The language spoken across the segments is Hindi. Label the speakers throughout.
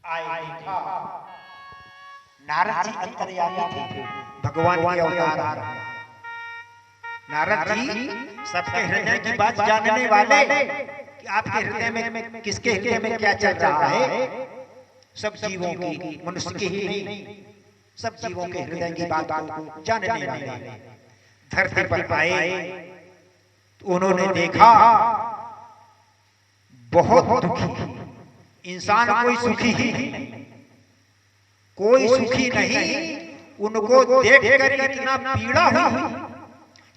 Speaker 1: आए देखा नारद जी अंतर्यामी थे, भगवान के अवतार हैं। नारद जी सबके हृदय की बात जानने वाले कि आपके हृदय में किसके हृदय में क्या चल रहा है, सब जीवों की, मनुष्य की ही नहीं, सब जीवों के हृदय की बात को जानने वाले धरती पर आए तो उन्होंने देखा बहुत दुखी इंसान, कोई सुखी ही नहीं, कोई सुखी नहीं। उनको देखकर इतना पीड़ा हुई।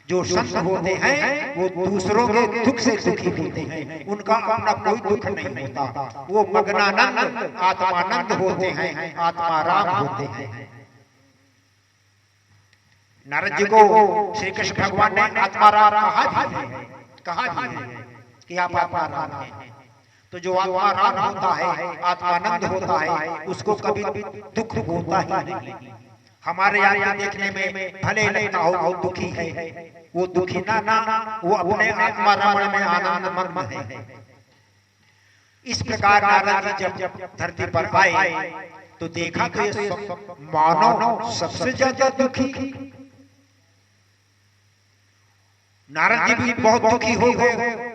Speaker 1: जो संत होते हैं वो दूसरों के दुख से दुखी होते हैं, उनका अपना कोई दुख नहीं होता। वो मग्नानंद आत्मानंद होते हैं, आत्माराम होते हैं। नारद जी को श्री कृष्ण भगवान ने आत्माराम कहा भी है कि आप आत्माराम हैं। तो जो आत्माराम होता है, आत्मानंद होता है, उसको कभी दुख होता ही नहीं। हमारे यहाँ देखने में भले लगता हो वो दुखी है, वो दुखी ना वो अपने आत्मा रमण में आनंद मग्न है। इस प्रकार नारद जी जब धरती पर आए तो देखा कि मानव सबसे ज्यादा दुखी। नारद जी भी बहुत दुखी हो गए,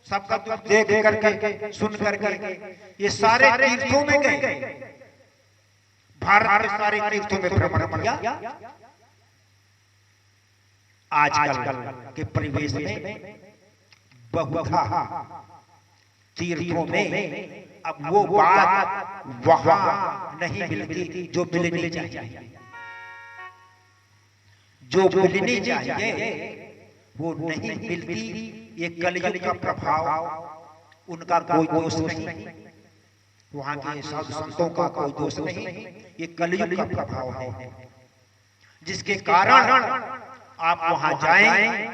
Speaker 1: सबका दुख देख करके सुन करके। ये सारे तीर्थों में गए, भारत के सारे तीर्थों में भ्रमण किया। आजकल के परिवेश में बहुधा तीर्थों में अब वो बात वहां नहीं मिलती जो मिलनी चाहिए। जो मिलनी चाहिए वो नहीं मिलती। ये कलयुग का प्रभाव, उनका कोई दोष नहीं, वहां के साधु संतों का कोई दोष नहीं, ये कलयुग का प्रभाव है। जिसके कारण आप वहां जाएं,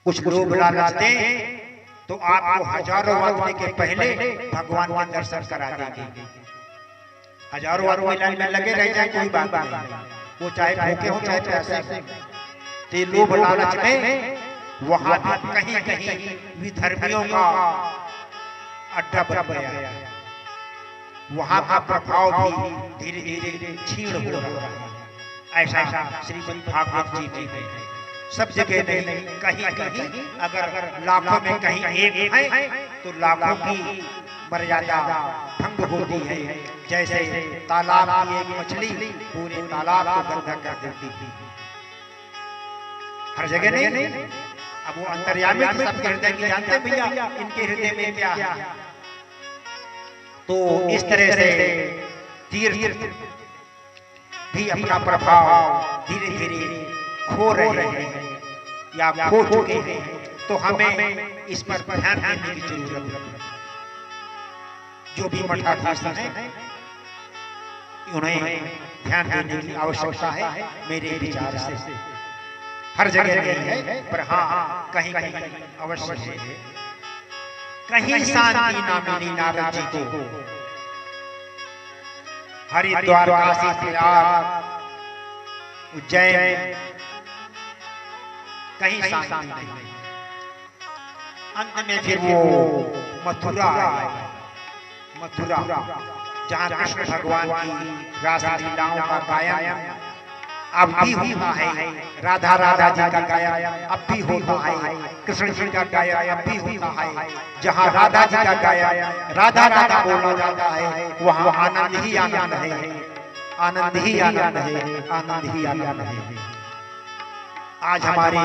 Speaker 1: कुछ लोग लालच दें तो आपको हजारों आदमी के पहले भगवान के दर्शन करा देंगे। हजारों आदमी लाइन में लगे रह जाए कोई बात नहीं, वो चाहे भूखे हो चाहे प्यासे। तो लोभ लालच में वहां कहीं कहीं विधर्मियों का अड्डा बन गया। वहां का प्रभाव भी धीरे धीरे क्षीण हो रहा है। ऐसा श्रीमद् भागवत जी में सब जगह नहीं, कहीं कहीं अगर लाखों में कहीं एक है तो लाखों की मर्यादा भंग होती है। जैसे तालाब की एक मछली पूरे तालाब को गंदा कर देती थी। हर जगह नहीं। अब वो अंतर्यामी सबके हृदय की जानते भैया, इनके हृदय में क्या है। तो इस तरह से तीर्थ भी अपना प्रभाव धीरे धीरे खो रहे हैं या खो चुके हैं। तो हमें इस पर ध्यान देने की जरूरत है। जो भी मठाधीश हैं उन्हें ध्यान देने की आवश्यकता है मेरे विचार से। हर जगह नहीं है पर हाँ कहीं कहीं अवश्य है। कहीं शांति ना मिली नारद जी को, हरिद्वार, काशी, प्रयाग, उज्जैन, कहीं शांति नहीं। अंत में फिर वो मथुरा आए, मथुरा जहाँ कृष्ण भगवान की रासलीलाओं का गायन अब भी होता है। राधा राधा जी का गायन अब भी होता है, कृष्ण जी का गायन अब भी होता है। जहाँ राधा जी का गायन राधा राधा बोला जाता है वहाँ आनंद ही आनंद है, आनंद ही आनंद है, आनंद ही आनंद है। आज हमारे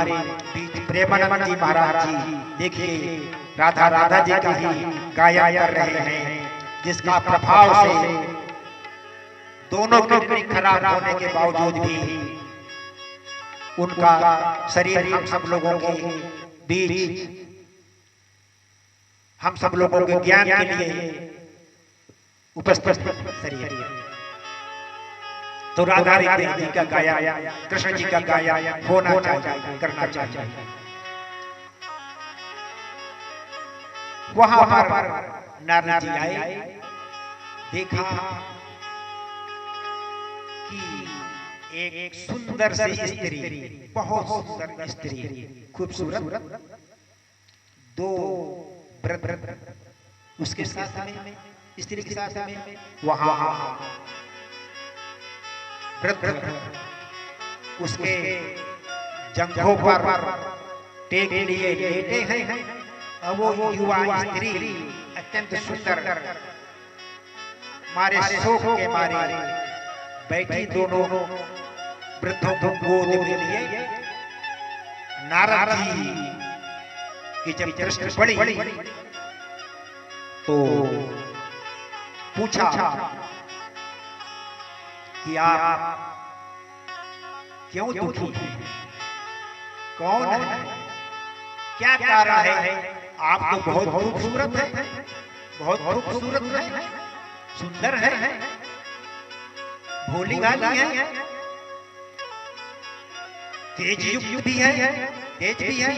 Speaker 1: बीच प्रेमानंद जी महाराज जी देखिए राधा राधा जी का ही गायन कर रहे हैं, जिसका प्रभाव से दोनों किडनी खराब होने के बावजूद भी उनका शरीर हम सब लोगों के बीच, हम सब लोगों के ज्ञान के लिए उपस्थित शरीर। तो राधा राधा जी का गायन, कृष्ण जी का गायन होना चाहिए, करना चाहिए। वहां पर नारद जी आए, देखा कि एक सुंदर सी स्त्री, बहुत सुंदर स्त्री, खूबसूरत, दो ब्रदर उसके साथ में स्त्री के साथ में वहां वृद्ध उसके जंघों पर टेक लिए लेटे हैं। अब वो युवा स्त्री अत्यंत सुंदर मारे शोक के मारे बैठी दोनों वृद्धों को गोद में लिए। नारद जी की जब दृष्टि पड़ी तो पूछा कि आप क्यों दुखी हैं? कौन है? क्या कारण है? आप तो बहुत खूबसूरत हैं, बहुत खूबसूरत हैं, सुंदर है, भोली भाली है, तेज युक्त भी है, तेज भी है,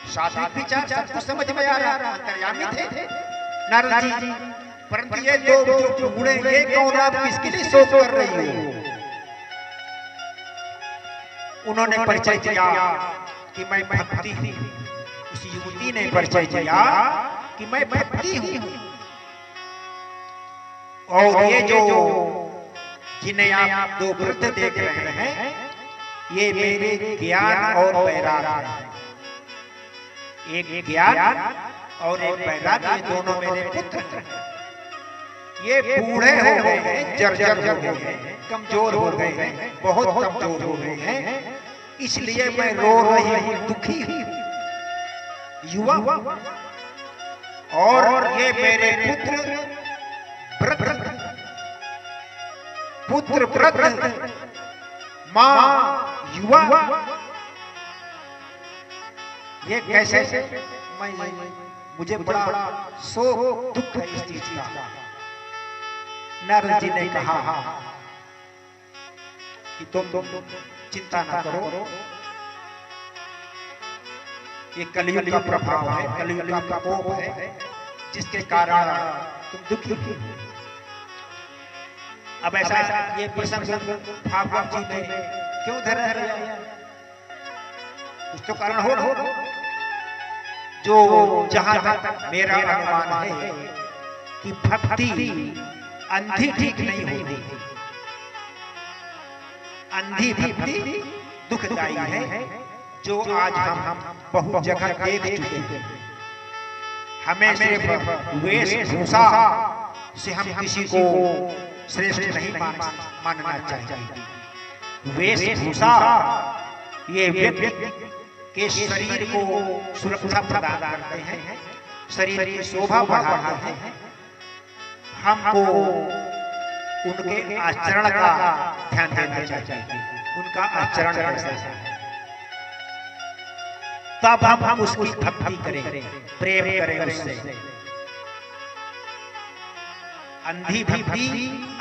Speaker 1: सात्विक विचार सब कुछ समझ में आ रहा, अंतर्यामी थे नारद जी। परंतु ये दो जो बूढ़े ये कौन? आप किसके लिए शोक कर रही हो? उन्होंने परिचय दिया कि मैं भक्ति हूं। उस युवती ने परिचय दिया कि मैं भक्ति हूं। और ये जो जिन्हें आप दो वृद्ध देख रहे हैं ये मेरे ज्ञान और वैराग्य है। एक ज्ञान और एक वैराग्य, दोनों मेरे पुत्र हैं। ये बूढ़े हो गए हैं, जर्जर हो गए हैं, कमजोर हो गए हैं, बहुत कमजोर हो गए हैं, इसलिए मैं रो रही हूं, दुखी हूं। युवा और ये मेरे पुत्र वृद्ध, मां युवा, ये कैसे? मुझे बड़ा शोक दुख है इस चीज का। नारद जी ने कहा कि तुम चिंता न करो, ये कलयुग का प्रभाव है, कलयुग का प्रकोप है, जिसके कारण तुम दुखी हो। अब ऐसा ये प्रसंग भागवत जी में क्यों धरा है? कुछ तो कारण हो जो जहां तक मेरा अनुमान है कि भक्ति अंधी ठीक नहीं होती। अंधी भक्ति दुखदायी है, जो आज हम बहुत जगह देख चुके हैं। हमें सिर्फ वेशभूषा से हम किसी को श्रेष्ठ नहीं मानना चाहिए। वेशभूषा ये व्यक्ति के शरीर को सुरक्षा प्रदान करते हैं, शरीर की शोभा बढ़ाते हैं। हमको उनके आचरण का ध्यान देना चाहिए, उनका आचरण कैसा है, तब हम उसकी भक्ति करें, प्रेम करें उससे। अंधी भक्ति,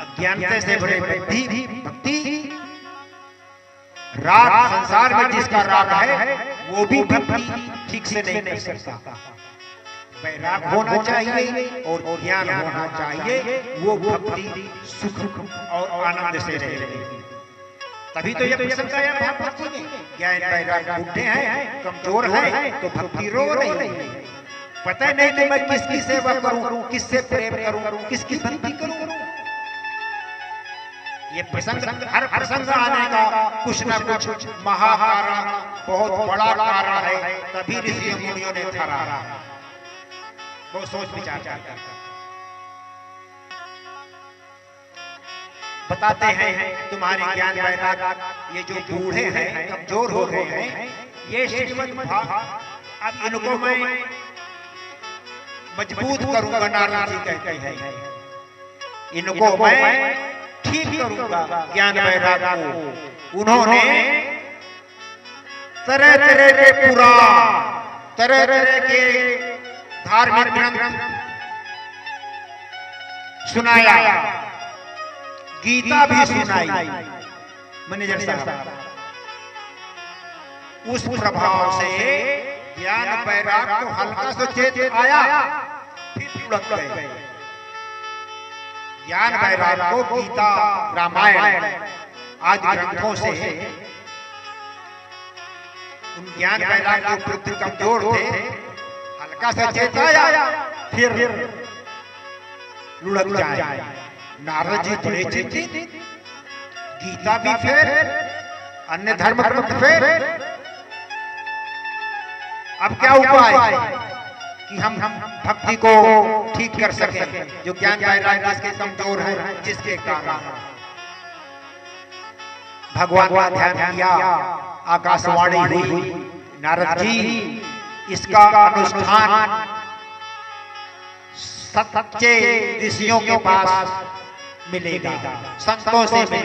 Speaker 1: अज्ञानता से बड़े भक्ति, राग संसार में जिसका राग है वो भी भक्ति ठीक से नहीं कर सकता। वैराग होना चाहिए और ज्ञान होना चाहिए, वो भक्ति सुख और आनंद से रहेगी। तभी तो ये प्रसंग आया भागवत में, ज्ञान वैराग बूढ़े हैं, कमजोर हैं, तो भक्ति रो रही है। पता नहीं कि मैं किसकी सेवा करूं, किससे प्रेम करूं, किसकी भक्ति करूं। ये प्रसंग, हर प्रसंग आने का कुछ न कुछ महाकारण, बहुत बड़ा कारण है, तभी ऋषि मुनियों ने ठहरा। वो सोच विचार करते बताते हैं तुम्हारे ज्ञान वैराग ये जो बूढ़े हैं, कमजोर हो गए हैं, ये श्रीमद् भागवत, अब इनको मैं मजबूत करूंगा। नारद जी कहते हैं इनको मैं ठीक करूंगा ज्ञान वैराग को। उन्होंने तरह तरह के पुराण, तरह तरह के धार्मिक ग्रंथ सुनाया, गीता भी सुनाई मैनेजर साहब। उस प्रभाव से ज्ञान वैराग को हल्का सा चेत आया, फिर उड़क गए। ज्ञान वैराग को गीता, रामायण आदि ग्रंथों से उन ज्ञान वैराग जो वृत्ति कमजोर थे, हल्का सा चेत आया, फिर लुढ़क जाए। नारद जी बड़े चिंतित, गीता भी फेर, अन्य धर्म ग्रंथ फेर, अब क्या उपाय कि हम भक्ति को ठीक कर सकें, जो ज्ञान वैराग्य जिसके कमजोर है, जिसके कारण भगवान का ध्यान किया, आकाशवाणी हुई, नारद जी इसका अनुष्ठान सच्चे ऋषियों के पास मिलेगा, संतों से मिलेगा।